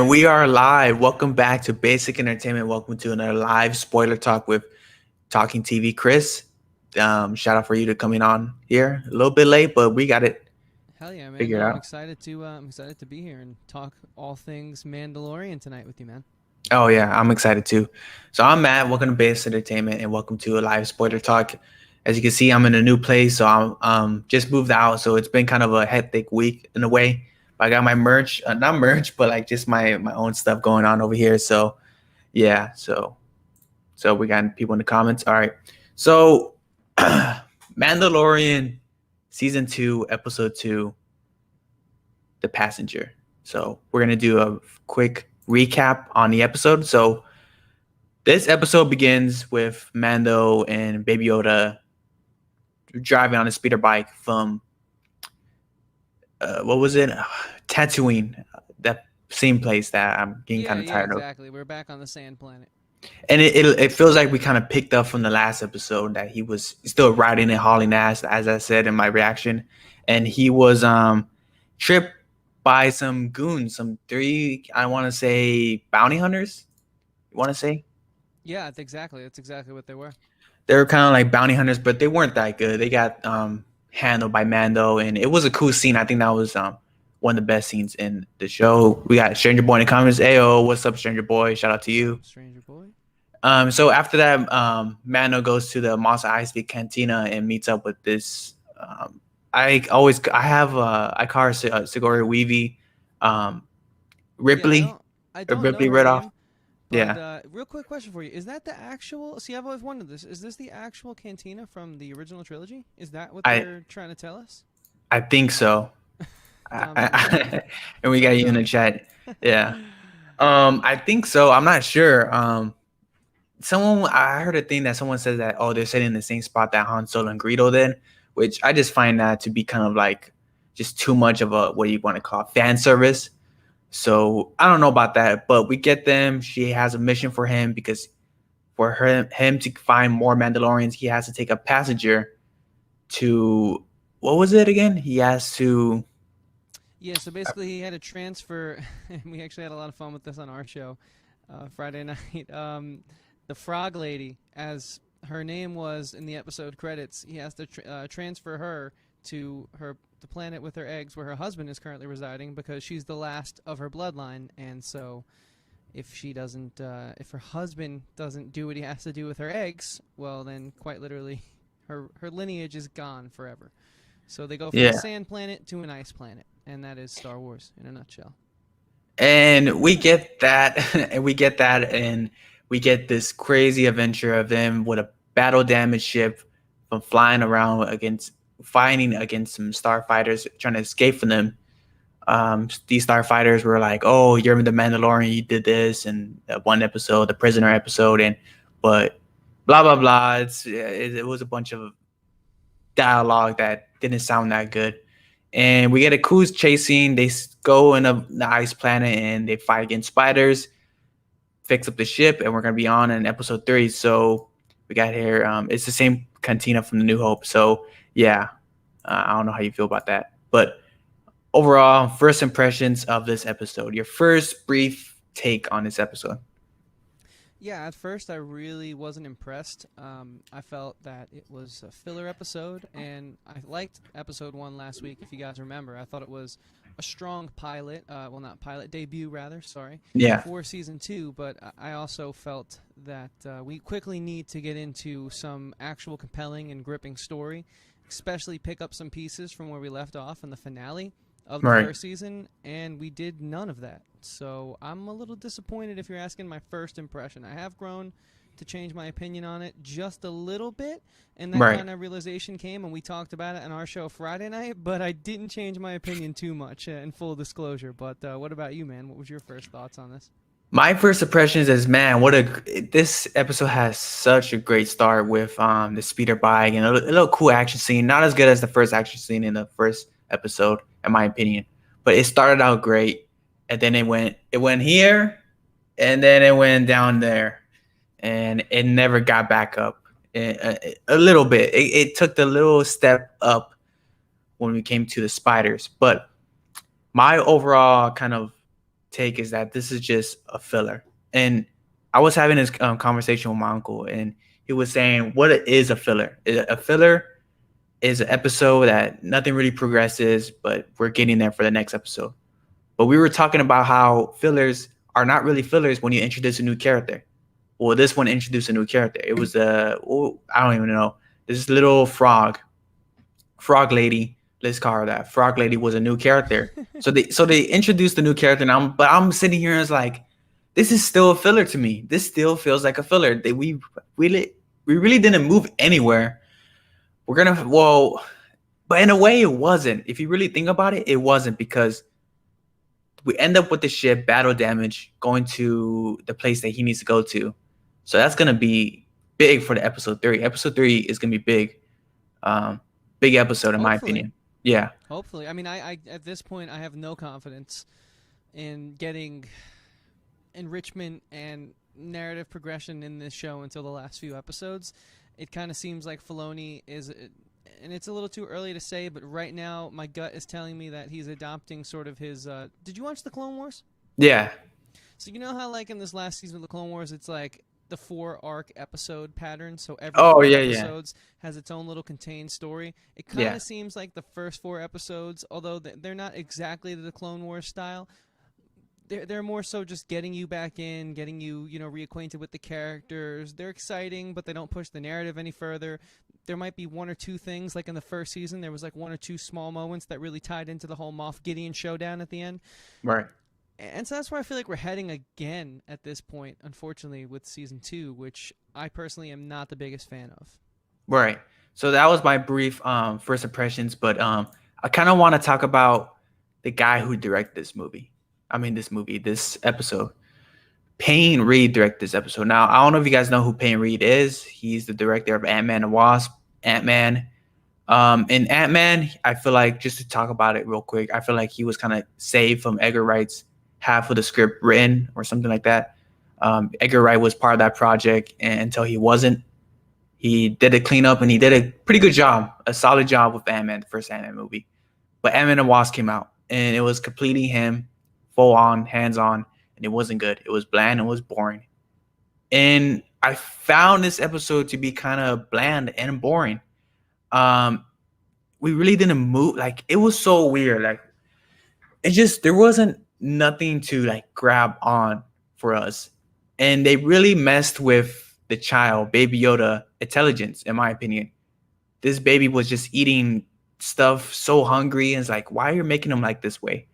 And we are live. Welcome back to Basic Entertainment. Welcome to another live spoiler talk with Talking TV Chris. Shout out for you to coming on here. A little bit late, but we got it Hell yeah, man! figured No, I'm out. excited to be here and talk all things Mandalorian tonight with you, man. Oh yeah, I'm excited too. So I'm Matt. Welcome to Basic Entertainment and welcome to a live spoiler talk. As you can see, I'm in a new place, so I'm just moved out. So it's been kind of a hectic week in a way. But I got my merch, not merch, but like just my own stuff going on over here. So yeah, so we got people in the comments. All right. So Mandalorian season 2, episode 2, The Passenger. So we're gonna do a quick recap on the episode. So this episode begins with Mando and Baby Yoda driving on a speeder bike from what was it? Tatooine. That same place that I'm getting Yeah, kind of yeah, tired of. exactly. We're back on the sand planet. And it feels like we kind of picked up from the last episode that he was still riding and hauling ass, as I said in my reaction, and he was tripped by some goons, some three, I want to say, bounty hunters. You want to say Yeah, exactly. That's exactly what they were. they were kind of like bounty hunters, but they weren't that good. They got handled by Mando, and it was a cool scene. I think that was one of the best scenes in the show. We got Stranger Boy in the comments. Ayo, what's up, Stranger Boy? Shout out to What's you. up, stranger boy? So after that, Mano goes to the Mos Eisley Cantina and meets up with this. I call her Sigourney Weavy, um, Yeah, Ripley I or don't know Ripley her Redoff. name, but Yeah, real quick question for you: Is that the actual? See, I've always wondered this. Is this the actual cantina from the original trilogy? Is that what I they're trying to tell us? I think so. Dominant. And we got Thumbs you in up. the chat. Yeah. I think so. I'm not sure. Someone I heard a thing that someone says that they're sitting in the same spot that Han Solo and Greedo did, which I just find that to be kind of like just too much of a what you want to call fan service. So I don't know about that, but we get them. She has a mission for him because for him to find more Mandalorians, he has to take a passenger to what was it again? He has to. Yeah, so basically he had a transfer, and we actually had a lot of fun with this on our show Friday night. The Frog Lady, as her name was in the episode credits, he has to transfer her to the planet with her eggs, where her husband is currently residing, because she's the last of her bloodline, and so if her husband doesn't do what he has to do with her eggs, well, then quite literally, her lineage is gone forever. So they go from a Yeah. sand planet to an ice planet, and that is Star Wars in a nutshell. And we get that, and we get this crazy adventure of them with a battle damaged ship from flying around against fighting against some starfighters trying to escape from them. These starfighters were like, "Oh, you're the Mandalorian. You did this," and one episode, the prisoner episode, and but blah blah blah. It was a bunch of dialogue that didn't sound that good. And we get a cruise chasing. They go in the ice planet and they fight against spiders, fix up the ship, and we're gonna be on in episode 3. So we got here. It's the same cantina from the New Hope. So yeah, I don't know how you feel about that, but overall, first impressions of this episode. Your first brief take on this episode. Yeah, at first I really wasn't impressed. I felt that it was a filler episode, and I liked episode 1 last week, if you guys remember. I thought it was a strong pilot, well, not pilot, debut rather, sorry, Yeah, for season 2, but I also felt that we quickly need to get into some actual compelling and gripping story, especially pick up some pieces from where we left off in the finale of the right. first season, and we did none of that. So I'm a little disappointed if you're asking my first impression. I have grown to change my opinion on it just a little bit, and that Right. kind of realization came when we talked about it on our show Friday night, but I didn't change my opinion too much, in full disclosure. But what about you, man? What was your first thoughts on this? My first impressions is, man, what a this episode has such a great start with the speeder bike and a little cool action scene. Not as good as the first action scene in the first episode, in my opinion, but it started out great, and then it went here, and then it went down there, and it never got back up. A little bit. It took the little step up when we came to the spiders, but my overall kind of take is that this is just a filler. And I was having this conversation with my uncle, and he was saying, "What is a filler? A filler is an episode that nothing really progresses, but we're getting there for the next episode." But we were talking about how fillers are not really fillers when you introduce a new character. Well, this one introduced a new character. It was I don't even know, this little frog lady. Let's call her that. Frog lady was a new character. So they introduced a new character, and I'm sitting here and it's like, this is still a filler to me. This still feels like a filler. We really didn't move anywhere. We're gonna well, but in a way it wasn't. If you really think about it, it wasn't, because we end up with the ship battle damage going to the place that he needs to go to. So that's gonna be big for the episode 3. Episode 3 is gonna be big. Big episode in my Hopefully. opinion. Yeah. Hopefully. I mean, I at this point I have no confidence in getting enrichment and narrative progression in this show until the last few episodes. It kind of seems like Filoni is, and it's a little too early to say, but right now my gut is telling me that he's adopting sort of his. Did you watch the Clone Wars? Yeah. So you know how like in this last season of the Clone Wars, it's like the 4 arc episode pattern. So every Oh, 4 yeah, yeah. episodes has its own little contained story. It kind Yeah. of seems like the first 4 episodes, although they're not exactly the Clone Wars style, they're more so just getting you back in, getting you reacquainted with the characters. They're exciting, but they don't push the narrative any further. There might be 1 or 2 things, like in the first season, there was like 1 or 2 small moments that really tied into the whole Moff Gideon showdown at the end. Right. And so that's where I feel like we're heading again at this point, unfortunately, with season 2, which I personally am not the biggest fan of. Right. So that was my brief first impressions, but I kind of want to talk about the guy who directed this episode. Payne Reed directed this episode. Now, I don't know if you guys know who Payne Reed is. He's the director of Ant-Man and Wasp, Ant-Man. In Ant-Man, I feel like, just to talk about it real quick, I feel like he was kind of saved from Edgar Wright's half of the script written or something like that. Edgar Wright was part of that project, and until he wasn't, he did a cleanup, and he did a pretty good job, a solid job with Ant-Man, the first Ant-Man movie. But Ant-Man and Wasp came out, and it was completely him, full on, hands on, and it wasn't good. It was bland, it was boring. And I found this episode to be kind of bland and boring. We really didn't move. Like, it was so weird. Like, it just, there wasn't nothing to like grab on for us. And they really messed with the child, Baby Yoda intelligence, in my opinion. This baby was just eating stuff, so hungry, and it's like, why are you making him like this way?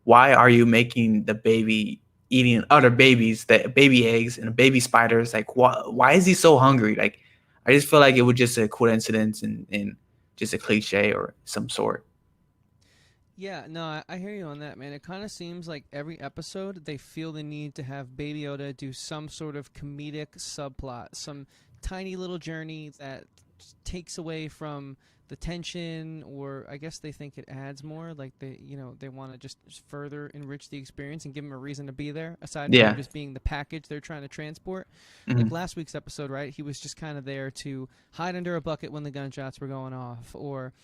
Why are you making the baby eating other babies, the baby eggs and baby spiders? Like, why is he so hungry? Like, I just feel like it was just a coincidence, and just a cliche or some sort. Yeah, no, I hear you on that, man. It kind of seems like every episode they feel the need to have Baby Yoda do some sort of comedic subplot, some tiny little journey that takes away from the tension, or I guess they think it adds more. Like they want to just further enrich the experience and give them a reason to be there, aside from Yeah. just being the package they're trying to transport. Like Mhm. last week's episode, right? He was just kind of there to hide under a bucket when the gunshots were going off, or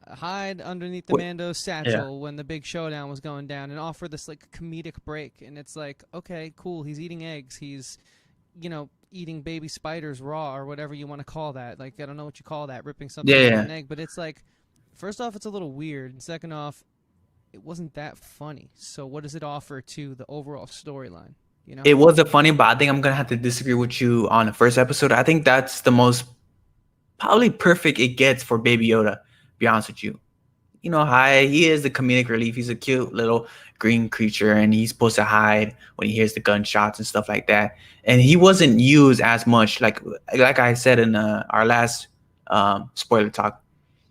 hide underneath the Mando's Yeah. satchel when the big showdown was going down, and offer this like comedic break. And it's like, okay, cool. He's eating eggs. He's eating baby spiders raw, or whatever you want to call that. Like, I don't know what you call that, ripping something Yeah. out of Yeah. an egg. But it's like, first off, it's a little weird, and second off, it wasn't that funny. So what does it offer to the overall storyline? It was a funny, but I think I'm gonna have to disagree with you on the first episode. I think that's the most probably perfect it gets for Baby Yoda. To be honest with you, he is the comedic relief. He's a cute little green creature, and he's supposed to hide when he hears the gunshots and stuff like that. And he wasn't used as much, like I said in our last spoiler talk.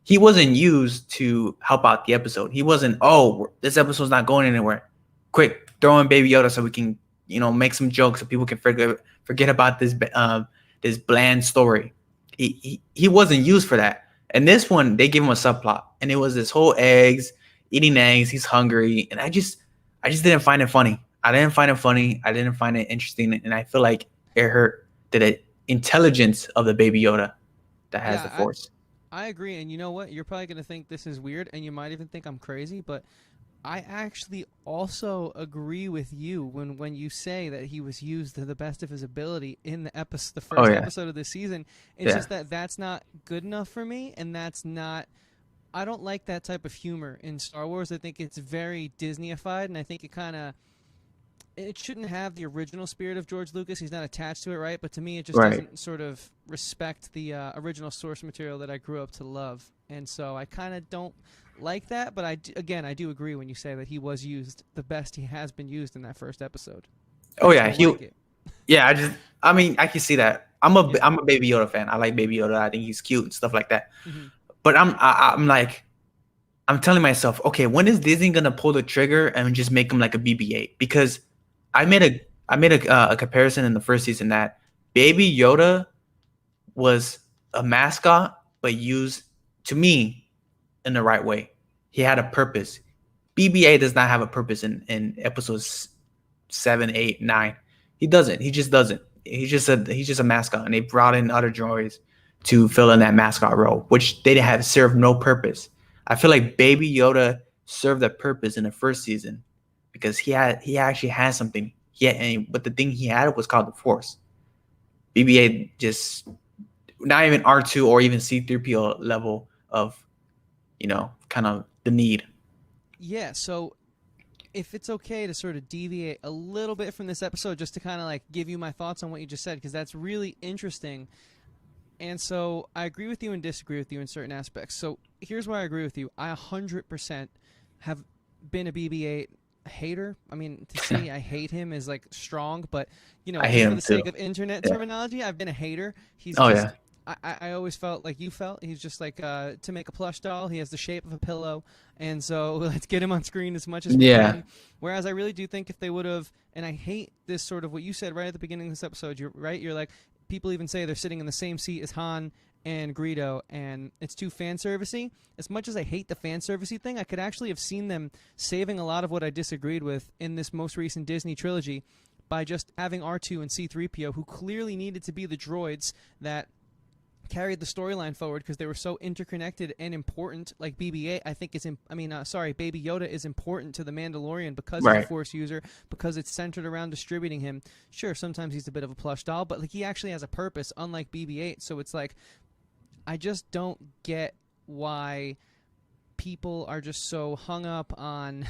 He wasn't used to help out the episode. He wasn't. Oh, this episode's not going anywhere. Quick, throw in Baby Yoda so we can, make some jokes so people can forget about this bland story. He wasn't used for that. And this one, they gave him a subplot, and it was this whole eating eggs. He's hungry, and I just didn't find it funny. I didn't find it funny. I didn't find it interesting, and I feel like it hurt the intelligence of the Baby Yoda that has the Yeah, Force. I agree. And you know what? You're probably going to think this is weird, and you might even think I'm crazy, but I actually also agree with you when you say that he was used to the best of his ability in the Oh first yeah, episode of the season. It's yeah, just that that's not good enough for me, and that's not. I don't like that type of humor in Star Wars. I think it's very Disneyified, and I think it shouldn't have the original spirit of George Lucas. He's not attached to it, right? But to me, it just right. doesn't sort of respect the original source material that I grew up to love, and so I kind of don't like that. But again, I do agree when you say that he was used the best he has been used in that first episode. I Oh just yeah, don't like it. yeah. I mean, I can see that. Yeah. I'm a Baby Yoda fan. I like Baby Yoda. I think he's cute and stuff like that. Hmm. But I'm like, I'm telling myself, okay, when is Disney gonna pull the trigger and just make him like a BB-8? Because I made a comparison in the first season that Baby Yoda was a mascot, but used to me in the right way. He had a purpose. BB-8 does not have a purpose in episodes 7, 8, 9. He doesn't. He just doesn't. He's just a mascot, and they brought in other droids to fill in that mascot role, which they have served no purpose. I feel like Baby Yoda served a purpose in the first season because he actually had something. But the thing he had was called the Force. BB-8 just not even R2 or even C3PO level of kind of the need. Yeah. So if it's okay to sort of deviate a little bit from this episode, just to kind of like give you my thoughts on what you just said, because that's really interesting. And so I agree with you and disagree with you in certain aspects. So here's where I agree with you. I 100% have been a BB-8 hater. I mean, to say I hate him is like strong, but I hate just for him the too. sake of internet Yeah. terminology, I've been a hater. He's Oh just. yeah. I always felt like you felt. He's just like to make a plush doll. He has the shape of a pillow, and so let's get him on screen as much as we Yeah. can. Whereas I really do think if they would have, and I hate this sort of what you said right at the beginning of this episode. You're right. You're like, people even say they're sitting in the same seat as Han and Greedo, and it's too fan servicey. As much as I hate the fan servicey thing, I could actually have seen them saving a lot of what I disagreed with in this most recent Disney trilogy by just having R2 and C3PO, who clearly needed to be the droids that carried the storyline forward because they were so interconnected and important. Like BB-8, I think Baby Yoda is important to the Mandalorian because he's a Right. Force user, because it's centered around distributing him. Sure, sometimes he's a bit of a plush doll, but like he actually has a purpose, unlike BB-8. So it's like I just don't get why people are just so hung up on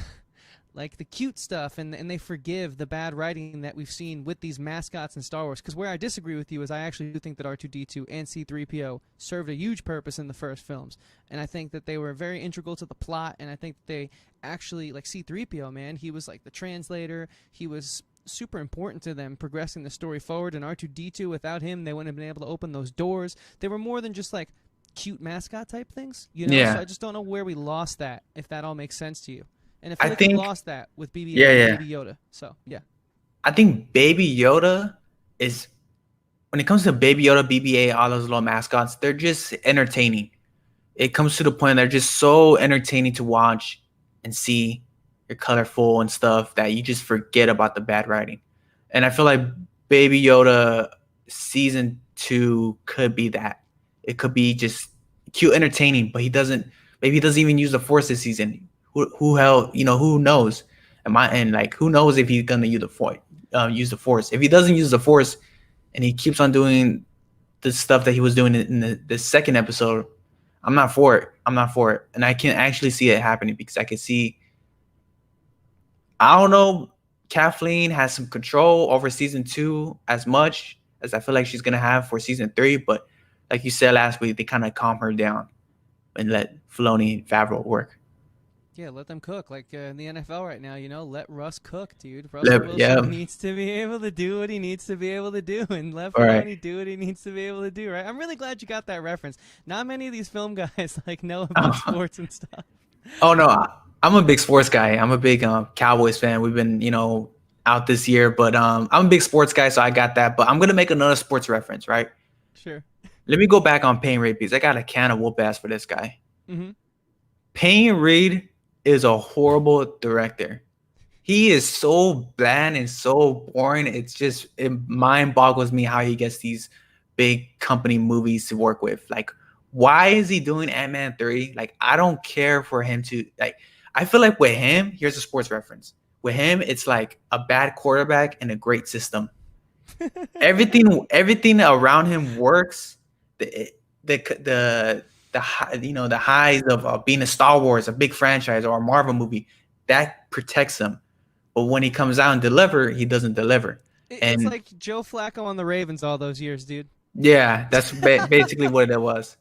like the cute stuff, and they forgive the bad writing that we've seen with these mascots in Star Wars. Because where I disagree with you is I actually do think that R2D2 and C3PO served a huge purpose in the first films, and I think that they were very integral to the plot. And I think that they actually, like C3PO, man, he was like the translator. He was super important to them progressing the story forward. And R2D2, without him, they wouldn't have been able to open those doors. They were more than just like cute mascot type things. So Yeah. I just don't know where we lost that, if that all makes sense to you. And I I feel like we think lost that with yeah, BB-8 and yeah. Baby Yoda. So yeah. I think Baby Yoda is when it comes to Baby Yoda, BB-8, all those little mascots, they're just entertaining. It comes to the point they're just so entertaining to watch and see. They're colorful and stuff that you just forget about the bad writing. And I feel like Baby Yoda season 2 could be that. It could be just cute, entertaining, but he doesn't. Maybe he doesn't even use the Force this season. Who hell? Who knows? And like who knows if he's gonna use the Force? If he doesn't use the Force, and he keeps on doing the stuff that he was doing in the second episode, I'm not for it. I'm not for it. And I can actually see it happening because I can see, I don't know, Kathleen has some control over season 2 as much as I feel like she's going to have for season 3. But like you said last week, they kind of calm her down and let Filoni and Favreau work. Yeah, let them cook. Like in the NFL right now, let Russ cook, dude. Russell Yeah. Wilson needs to be able to do what he needs to be able to do, and let All right. Filoni do what he needs to be able to do, right? I'm really glad you got that reference. Not many of these film guys like know about Oh, sports and stuff. oh no, I'm a big sports guy. I'm a big Cowboys fan. We've been, out this year, but I'm a big sports guy, so I got that. But I'm gonna make another sports reference, right? Sure. Let me go back on Payne Reed because I got a can of whoop ass for this guy. Mm-hmm. Payne Reed is a horrible director. He is so bland and so boring. It mind boggles me how he gets these big company movies to work with. Like, why is he doing Ant-Man 3? Like, I don't care for him to like. I feel like with him, here's a sports reference. With him, it's like a bad quarterback and a great system. Everything around him works. The the highs of being a Star Wars, a big franchise, or a Marvel movie, that protects him. But when he comes out and deliver, he doesn't deliver. It's And like Joe Flacco on the Ravens all those years, dude. yeah, that's basically what it was,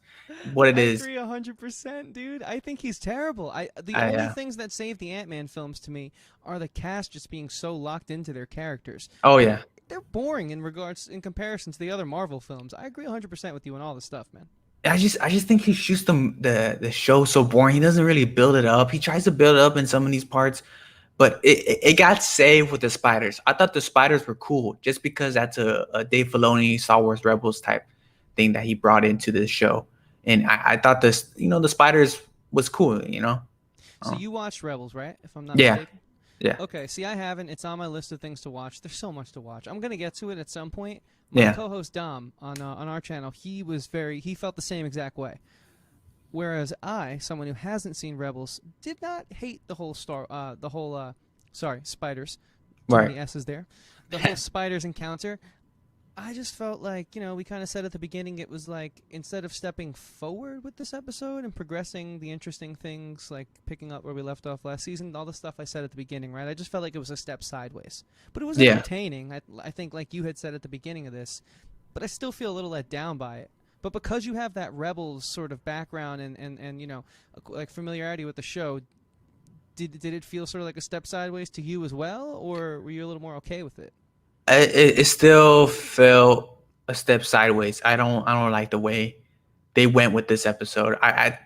what it I is. agree 100%, dude. I think he's terrible. The I only things that save the Ant-Man films to me are the cast just being so locked into their characters. Oh yeah. They're boring in comparison to the other Marvel films. I agree 100% with you on all this stuff, man. I just think he shoots the show so boring. He doesn't really build it up. He tries to build it up in some of these parts, but it got saved with the spiders. I thought the spiders were cool just because that's a Dave Filoni Star Wars Rebels type thing that he brought into this show, and I thought this the spiders was cool. So you watched Rebels, right? If I'm not Yeah, mistaken. yeah, Okay, see, I haven't. It's on my list of things to watch. There's so much to watch. I'm gonna get to it at some point. My yeah. co-host Dom on our channel, he felt the same exact way. Whereas I, someone who hasn't seen Rebels, did not hate sorry, spiders. Too Right. many S's there. The whole spiders encounter. I just felt like, we kind of said at the beginning, it was like, instead of stepping forward with this episode and progressing the interesting things, like picking up where we left off last season, all the stuff I said at the beginning, right? I just felt like it was a step sideways. But it was Yeah. entertaining, I think, like you had said at the beginning of this, but I still feel a little let down by it. But because you have that Rebels sort of background and like familiarity with the show, did it feel sort of like a step sideways to you as well, or were you a little more okay with it? It still felt a step sideways. I don't like the way they went with this episode.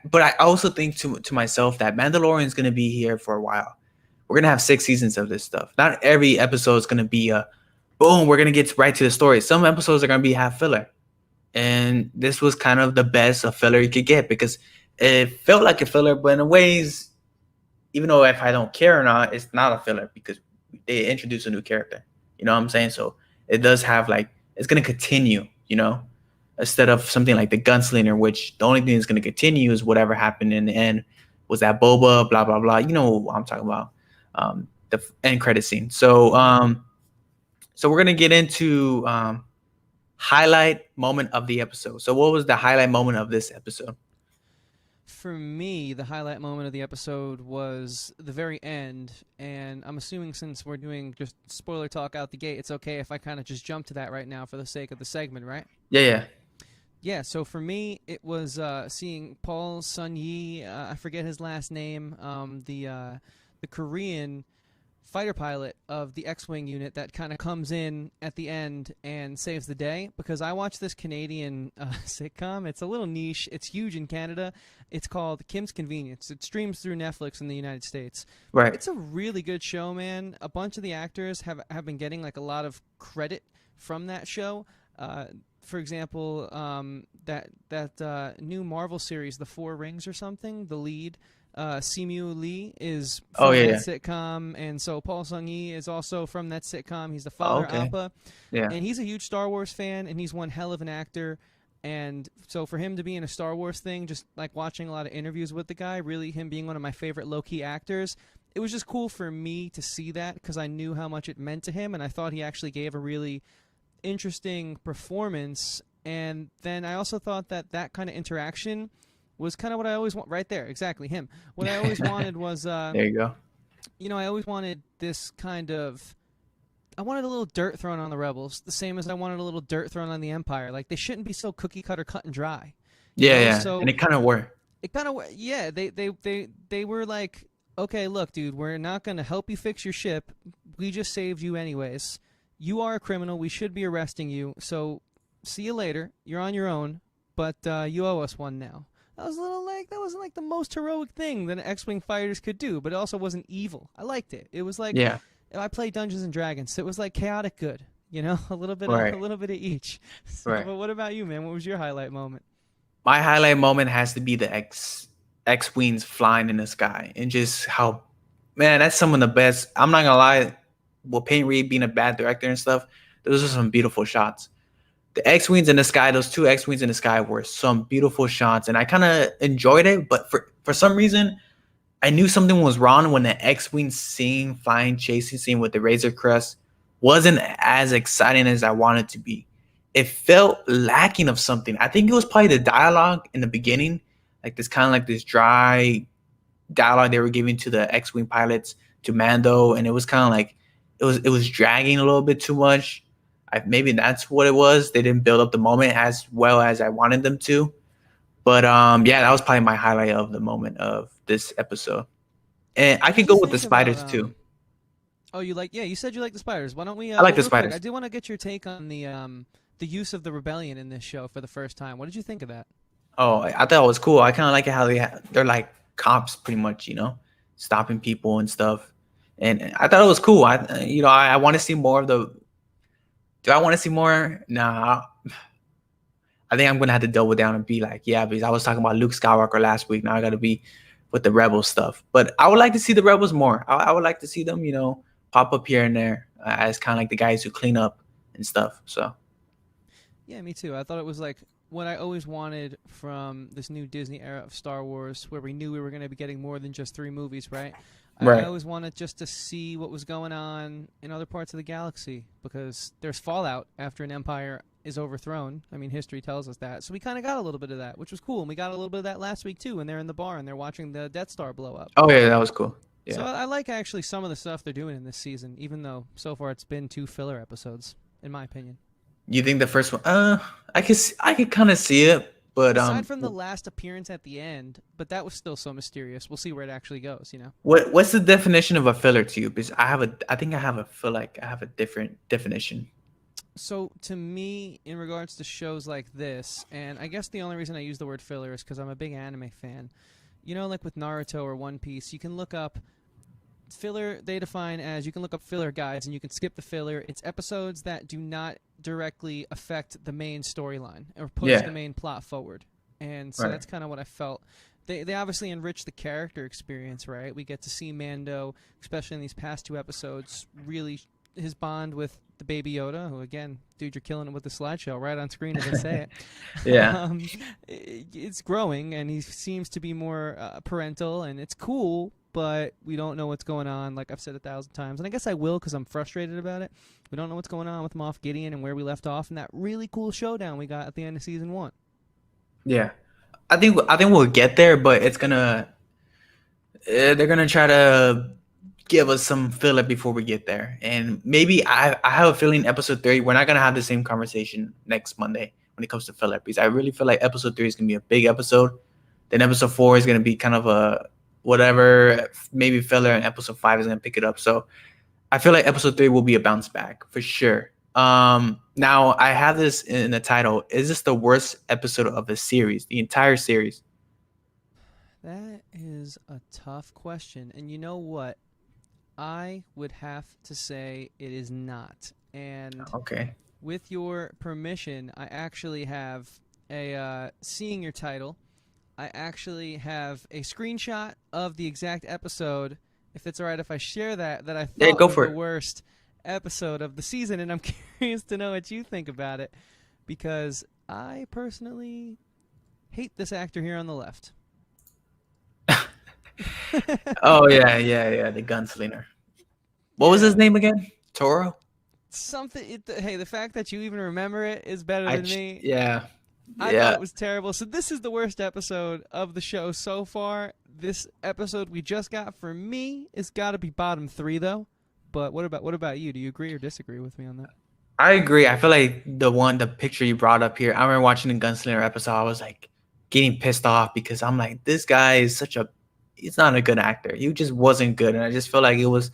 But I also think to myself that Mandalorian is gonna be here for a while. We're gonna have 6 seasons of this stuff. Not every episode is gonna be a boom. We're gonna get right to the story. Some episodes are gonna be half filler, and this was kind of the best of filler you could get because it felt like a filler, but in ways, even though if I don't care or not, it's not a filler because they introduce a new character. You know what I'm saying? So it does have like it's gonna continue, instead of something like the Gunslinger, which the only thing that's gonna continue is whatever happened in the end. Was that Boba? Blah blah blah. You know what I'm talking about. The end credit scene. So we're gonna get into highlight moment of the episode. So what was the highlight moment of this episode? For me, the highlight moment of the episode was the very end, and I'm assuming since we're doing just spoiler talk out the gate, it's okay if I kind of just jump to that right now for the sake of the segment, right? Yeah. Yeah, so for me, it was seeing Paul Sun-yi, I forget his last name, the Korean fighter pilot of the X-Wing unit that kind of comes in at the end and saves the day, because I watched this Canadian sitcom. It's a little niche. It's huge in Canada. It's called Kim's Convenience. It streams through Netflix in the United States. Right. It's a really good show, man. A bunch of the actors have been getting like a lot of credit from that show. For example, that new Marvel series, The Four Rings or something, the lead, Simu Lee, is from that sitcom, and so Paul Sun-yi is also from that sitcom. He's the father, Appa, and he's a huge Star Wars fan, and he's one hell of an actor. And so for him to be in a Star Wars thing, just like watching a lot of interviews with the guy, really him being one of my favorite low-key actors, it was just cool for me to see that because I knew how much it meant to him, and I thought he actually gave a really interesting performance. And then I also thought that kind of interaction was kind of what I always want. Right there, exactly him. What I always wanted was, there you go. I always wanted this kind of. I wanted a little dirt thrown on the rebels, the same as I wanted a little dirt thrown on the Empire. Like they shouldn't be so cookie cutter, cut and dry. Yeah. So and it kind of were. It kind of yeah. They were like, okay, look, dude, we're not gonna help you fix your ship. We just saved you anyways. You are a criminal. We should be arresting you. So see you later. You're on your own, but you owe us one now. That was a little like that wasn't like the most heroic thing that X-Wing fighters could do, but it also wasn't evil. I liked it. It was like I played Dungeons and Dragons. It was like chaotic good, a little bit of each. So, right. But what about you, man? What was your highlight moment? My highlight moment has to be the X-Wings flying in the sky and just how, man, that's some of the best. I'm not gonna lie, with Peyton Reed being a bad director and stuff, those are some beautiful shots. The X-Wings in the sky, those two X-Wings in the sky were some beautiful shots, and I kind of enjoyed it. But for some reason, I knew something was wrong when the X-wing scene, flying chasing scene with the Razor Crest, wasn't as exciting as I wanted to be. It felt lacking of something. I think it was probably the dialogue in the beginning, like this kind of like this dry dialogue they were giving to the X-wing pilots to Mando, and it was kind of like it was dragging a little bit too much. Maybe that's what it was. They didn't build up the moment as well as I wanted them to. But yeah, that was probably my highlight of the moment of this episode. And I What could did you go with the think about spiders too. Oh, you like? Yeah, you said you like the spiders. Why don't we? I like Well, the real quick, I spiders. do want to get your take on the use of the rebellion in this show for the first time. What did you think of that? Oh, I thought it was cool. I kind of like it how they're like cops, pretty much, stopping people and stuff. And I thought it was cool. I want to see more of the. Do I want to see more? Nah. I think I'm gonna have to double down and be like, yeah, because I was talking about Luke Skywalker last week. Now I got to be with the Rebel stuff. But I would like to see the Rebels more. I would like to see them, pop up here and there as kind of like the guys who clean up and stuff. So Yeah, me too. I thought it was like what I always wanted from this new Disney era of Star Wars, where we knew we were going to be getting more than just 3 movies, right? I right, always wanted just to see what was going on in other parts of the galaxy because there's fallout after an empire is overthrown. I mean, history tells us that. So we kind of got a little bit of that, which was cool. And we got a little bit of that last week too when they're in the bar and they're watching the Death Star blow up. oh yeah, that was cool. So Yeah. I like actually some of the stuff they're doing in this season, even though so far it's been 2 filler episodes, in my opinion. You think the first one? I could kind of see it, but Aside from the last appearance at the end, but that was still so mysterious. We'll see where it actually goes, you know? what's the definition of a filler to you? Because I think feel like I have a different definition. So, to me, in regards to shows like this, and I guess the only reason I use the word filler is because I'm a big anime fan. You know, like with Naruto or One Piece, you can look up filler, they define as you can look up filler guides and you can skip the filler. It's episodes that do not directly affect the main storyline or push Yeah. the main plot forward. And so Right. that's kind of what I felt. They obviously enrich the character experience, right? We get to see Mando, especially in these past 2 episodes, really his bond with the Baby Yoda, who again, dude, you're killing it with the slideshow right on screen as I say it. Yeah. It's growing, and he seems to be more parental, and it's cool, but we don't know what's going on, like I've said 1,000 times. And I guess I will because I'm frustrated about it. We don't know what's going on with Moff Gideon and where we left off in that really cool showdown we got at the end of Season 1. Yeah. I think we'll get there, but they're gonna try to give us some filler before we get there, and maybe I have a feeling episode 3 we're not gonna have the same conversation next Monday when it comes to filler, because I really feel like episode 3 is gonna be a big episode. Then episode 4 is gonna be kind of a whatever, maybe filler, and episode 5 is gonna pick it up. So I feel like episode 3 will be a bounce back for sure. Now I have this in the title. Is this the worst episode of the series, the entire series? That is a tough question. And you know what? I would have to say it is not. And Okay. with your permission, I actually have seeing your title. I actually have a screenshot of the exact episode. If it's all right if I share that I Yeah, thought go was for the it. worst episode of the season, and I'm curious to know what you think about it because I personally hate this actor here on the left. Oh yeah, yeah, yeah. The gunslinger. What was his Yeah. name again? Toro. Hey, the fact that you even remember it is better than me. Yeah, I thought yeah, it was terrible. So this is the worst episode of the show so far. This episode we just got for me has got to be bottom 3 though. But what about you? Do you agree or disagree with me on that? I agree. I feel like the picture you brought up here. I remember watching the gunslinger episode. I was like getting pissed off because I'm like, this guy is he's not a good actor. He just wasn't good, and I just feel like it was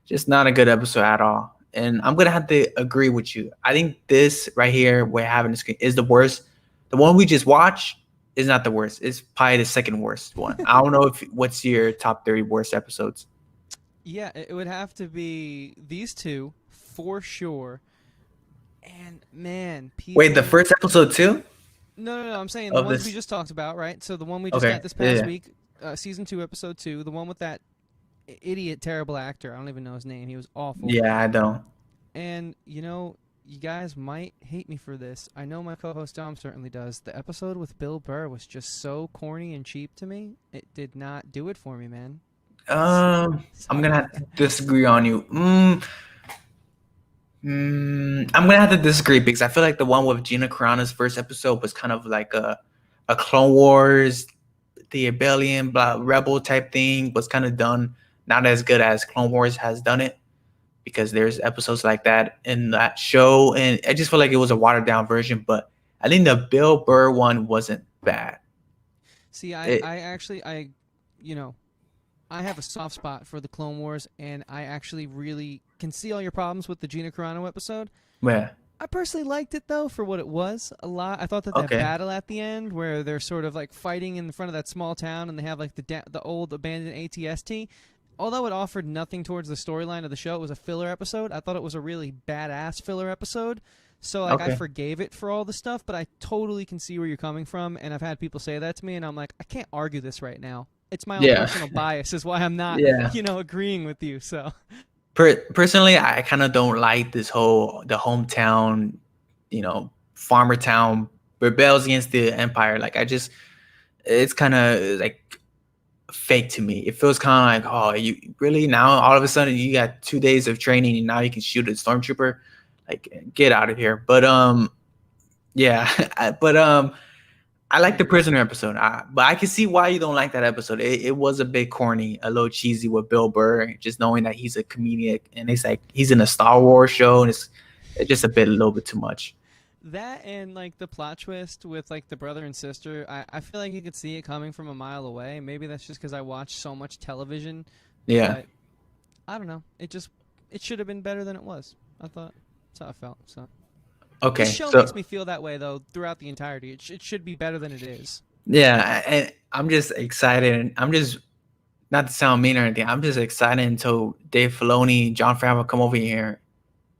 just not a good episode at all. And I'm gonna have to agree with you. I think this right here, we're having the screen, is the worst. The one we just watched is not the worst. It's probably the second worst one. I don't know what's your top 30 worst episodes. Yeah, it would have to be these two for sure. And man, Wait, the people. first episode too No. I'm saying the of ones we this? just talked about, right? So the one we just Okay, got this yeah, past yeah. week, season 2, episode 2, the one with that idiot, terrible actor. I don't even know his name. He was awful. Yeah, I don't. And you guys might hate me for this. I know my co-host Dom certainly does. The episode with Bill Burr was just so corny and cheap to me. It did not do it for me, man. I'm Sorry gonna about have to that. disagree on you. I'm gonna have to disagree because I feel like the one with Gina Carano's first episode was kind of like a Clone Wars, the Rebellion, blah, Rebel type thing was kind of done not as good as Clone Wars has done it because there's episodes like that in that show, and I just feel like it was a watered down version. But I think the Bill Burr one wasn't bad. See, It, I actually, you know, I have a soft spot for the Clone Wars, and I actually really can see all your problems with the Gina Carano episode. yeah, I personally liked it though for what it was a lot. I thought that that okay, battle at the end, where they're sort of like fighting in front of that small town, and they have like the old abandoned ATST. Although it offered nothing towards the storyline of the show, it was a filler episode. I thought it was a really badass filler episode. So like I okay, forgave it for all the stuff, but I totally can see where you're coming from, and I've had people say that to me, and I'm like, I can't argue this right now. It's my own yeah, personal bias, is why I'm not, yeah. agreeing with you. So Personally, I kind of don't like this whole the hometown, farmer town rebels against the empire. Like I just, it's kind of like fake to me. It feels kind of like, oh, you really now all of a sudden you got 2 days of training and now you can shoot a stormtrooper. Like, get out of here. But yeah, but I like the prisoner episode. But I can see why you don't like that episode. It was a bit corny, a little cheesy with Bill Burr, just knowing that he's a comedic and it's like he's in a Star Wars show and it's just a little bit too much. that and like the plot twist with like the brother and sister, I feel like you could see it coming from a mile away. Maybe that's just because I watch so much television, Yeah. but I don't know. It should have been better than it was. I thought that's how I felt. So this Okay. show makes So me feel that way though throughout the entirety. It should be better than it is. yeah, and I'm just excited. And I'm just not to sound mean or anything. I'm just excited until Dave Filoni, John Favreau come over here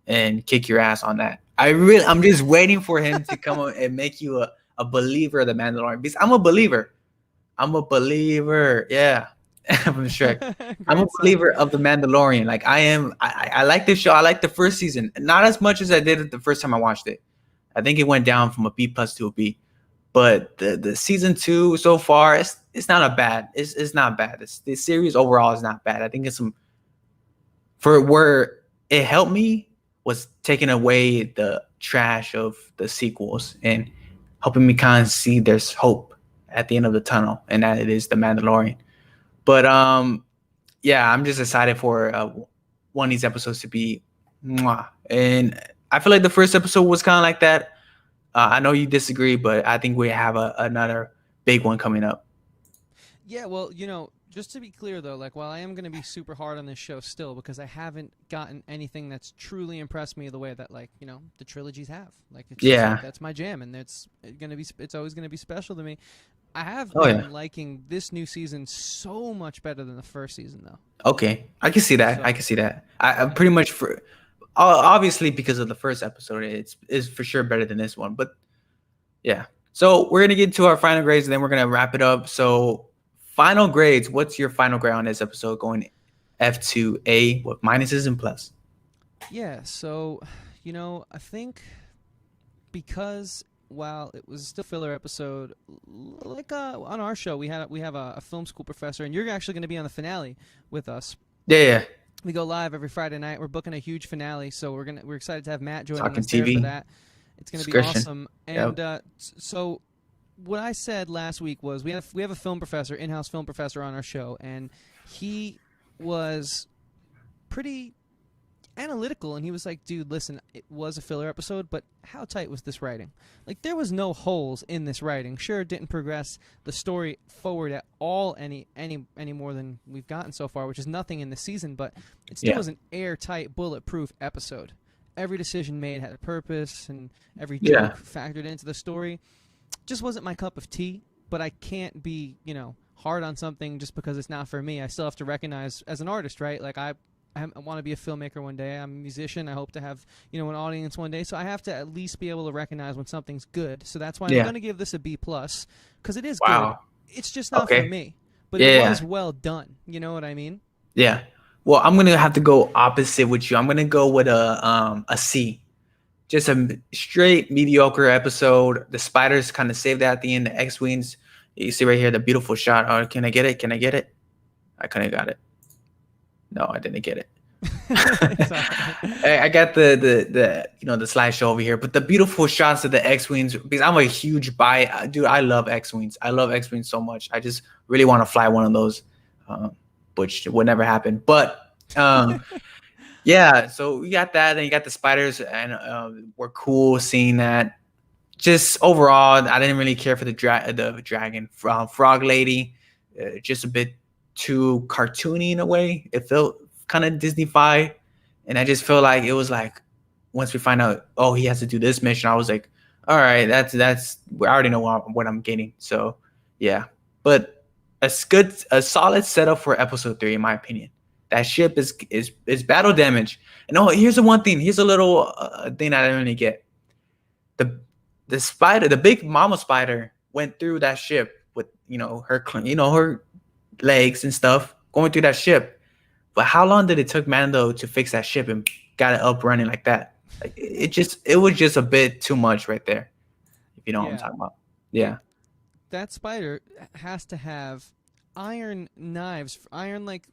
and kick your ass on that. I'm just waiting for him to come up and make you a believer of the Mandalorian because I'm a believer. I'm a believer. Yeah, from Shrek. I'm a Great son. believer of the Mandalorian. Like I am. I like this show. I like the first season, not as much as I did it the first time I watched it. I think it went down from a B plus to a B. But the season two so far, it's not a bad. It's not bad. The series overall is not bad. I think it's some for where it helped me was taking away the trash of the sequels and helping me kind of see there's hope at the end of the tunnel, and that it is the Mandalorian. But yeah, I'm just excited for one of these episodes to be, mwah. And I feel like the first episode was kind of like that. I know you disagree, but I think we have another big one coming up. Yeah, well, just to be clear though, like while I am going to be super hard on this show still because I haven't gotten anything that's truly impressed me the way that like, the trilogies have. Like it's just Yeah. that's my jam and it's always going to be special to me. I have Oh yeah. been liking this new season so much better than the first season though. Okay, I can see that. I So, can see that. I'm yeah. pretty much for obviously because of the first episode, it's is for sure better than this one. But yeah, so we're gonna get to our final grades and then we're gonna wrap it up. So final grades. What's your final grade on this episode? Going F to A with minuses and plus. Yeah, so, I think because while it was still a filler episode, like on our show, we have a film school professor, and you're actually going to be on the finale with us. Yeah, yeah. We go live every Friday night. We're booking a huge finale, so we're excited to have Matt joining Talking us there for TV that. It's going to be discussion. awesome. Yep. And so what I said last week was we have a film professor, in-house film professor on our show, and he was pretty analytical, and he was like, dude, listen, it was a filler episode, but how tight was this writing? Like, there was no holes in this writing. Sure, it didn't progress the story forward at all any more than we've gotten so far, which is nothing in the season, but it still Yeah. was an airtight, bulletproof episode. Every decision made had a purpose, and every Yeah. joke factored into the story. Just wasn't my cup of tea, but I can't be, hard on something just because it's not for me. I still have to recognize as an artist, right? Like, I want to be a filmmaker one day. I'm a musician. I hope to have, an audience one day. So I have to at least be able to recognize when something's good. So that's why I'm Yeah. going to give this a B plus because it is good. Wow. It's just not for Okay. me, but it Yeah. was well done. You know what I mean? Yeah. Well, I'm gonna have to go opposite with you. I'm gonna go with a C. Just a straight mediocre episode. The spiders kind of saved that at the end. The X-wings. You see right here the beautiful shot. Oh, can I get it? Can I get it? I couldn't got it. No, I didn't get it. It's all right. I got the the slideshow over here, but the beautiful shots of the X-wings, because I'm a huge dude. I love X-wings. I love X-wings so much. I just really want to fly one of those, um, which would never happen. But yeah, so you got that, and you got the spiders, and we're cool seeing that. Just overall, I didn't really care for the dragon frog lady. Just a bit too cartoony in a way. It felt kind of Disney-fied, and I just feel like it was like once we find out, oh, he has to do this mission, I was like, all right, that's I already know what I'm getting. So yeah, but a solid setup for episode 3 in my opinion. That ship is battle damage. And oh, here's the one thing. Here's a little thing I didn't really get. The the spider, the big mama spider, went through that ship with her legs and stuff going through that ship. But how long did it took Mando to fix that ship and got it up running like that? Like it was just a bit too much right there. If you know what I'm Yeah. talking about. Yeah. That spider has to have iron knives, iron like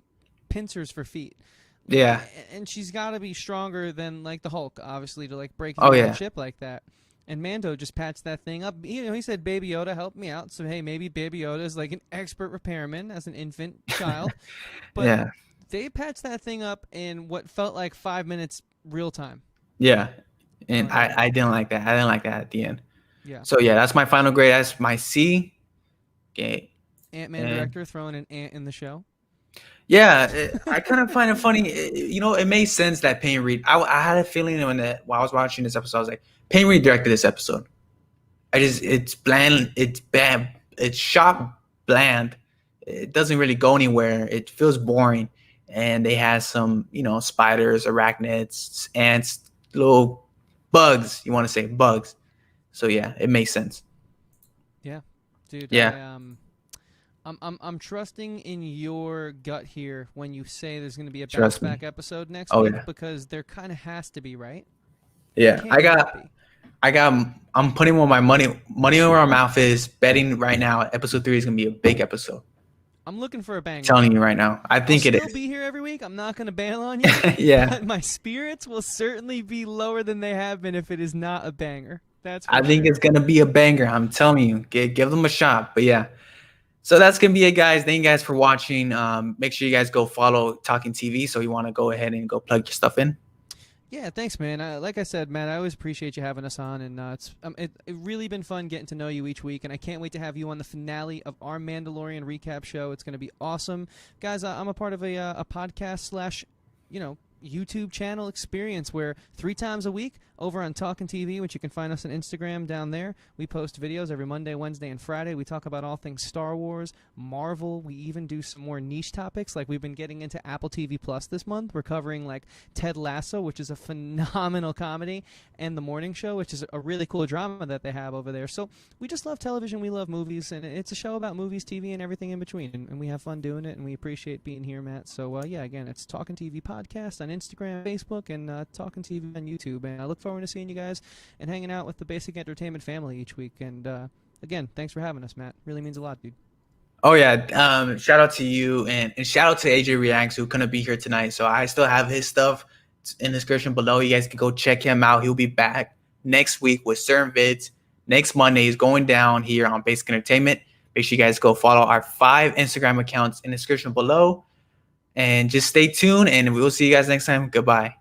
pincers for feet. Yeah. And she's got to be stronger than like the Hulk, obviously, to like break Oh through yeah. that ship like that. And Mando just patched that thing up. He said, "Baby Yoda, help me out." So hey, maybe Baby Yoda is like an expert repairman as an infant child, but Yeah. they patched that thing up in what felt like 5 minutes real time. Yeah. And Um, I didn't like that. I didn't like that at the end. yeah, So yeah, that's my final grade. That's my C. Okay. Ant-Man And director throwing an ant in the show. yeah, I kind of find it funny. It made sense that Payne Reed. I had a feeling while I was watching this episode, I was like, Payne Reed directed this episode. It's bland. It's bad. It's shot bland. It doesn't really go anywhere. It feels boring. And they had some, spiders, arachnids, ants, little bugs. You want to say bugs? So yeah, it makes sense. Yeah, dude. Yeah, I'm trusting in your gut here when you say there's going to be a bounce trust me. back episode next Oh week yeah, because there kind of has to be, right? yeah. Can't not be. I'm putting where my money where my mouth is. Betting right now, episode 3 is gonna be a big episode. I'm looking for a banger. Telling you right now, I I'll think it still is. be here every week. I'm not going to bail on you. Yeah, But my spirits will certainly be lower than they have been if it is not a banger. That's for I think sure. it's gonna be a banger. I'm telling you, give them a shot. But yeah, so that's gonna be it, guys. Thank you guys for watching. Make sure you guys go follow Talking TV. So you want to go ahead and go plug your stuff in. Yeah, thanks, man. Like I said, Matt, I always appreciate you having us on, and it really been fun getting to know you each week, and I can't wait to have you on the finale of our Mandalorian recap show. It's going to be awesome, guys. I'm a part of a podcast slash, YouTube channel experience where 3 times a week over on Talkin' TV, which you can find us on Instagram down there. We post videos every Monday, Wednesday, and Friday. We talk about all things Star Wars, Marvel. We even do some more niche topics, like we've been getting into Apple TV Plus this month. We're covering like Ted Lasso, which is a phenomenal comedy, and The Morning Show, which is a really cool drama that they have over there. So we just love television. We love movies, and it's a show about movies, TV, and everything in between. And we have fun doing it, and we appreciate being here, Matt. So yeah, again, it's Talkin' TV Podcast on Instagram, Facebook, and Talkin' TV on YouTube. And I look forward to seeing you guys and hanging out with the Basic Entertainment family each week. And again, thanks for having us, Matt. Really means a lot, dude. Oh yeah, shout out to you and shout out to AJ Reacts who couldn't be here tonight. So I still have his stuff in the description below. You guys can go check him out. He'll be back next week with certain vids. Next Monday is going down here on Basic Entertainment. Make sure you guys go follow our 5 Instagram accounts in the description below. And just stay tuned, and we will see you guys next time. Goodbye.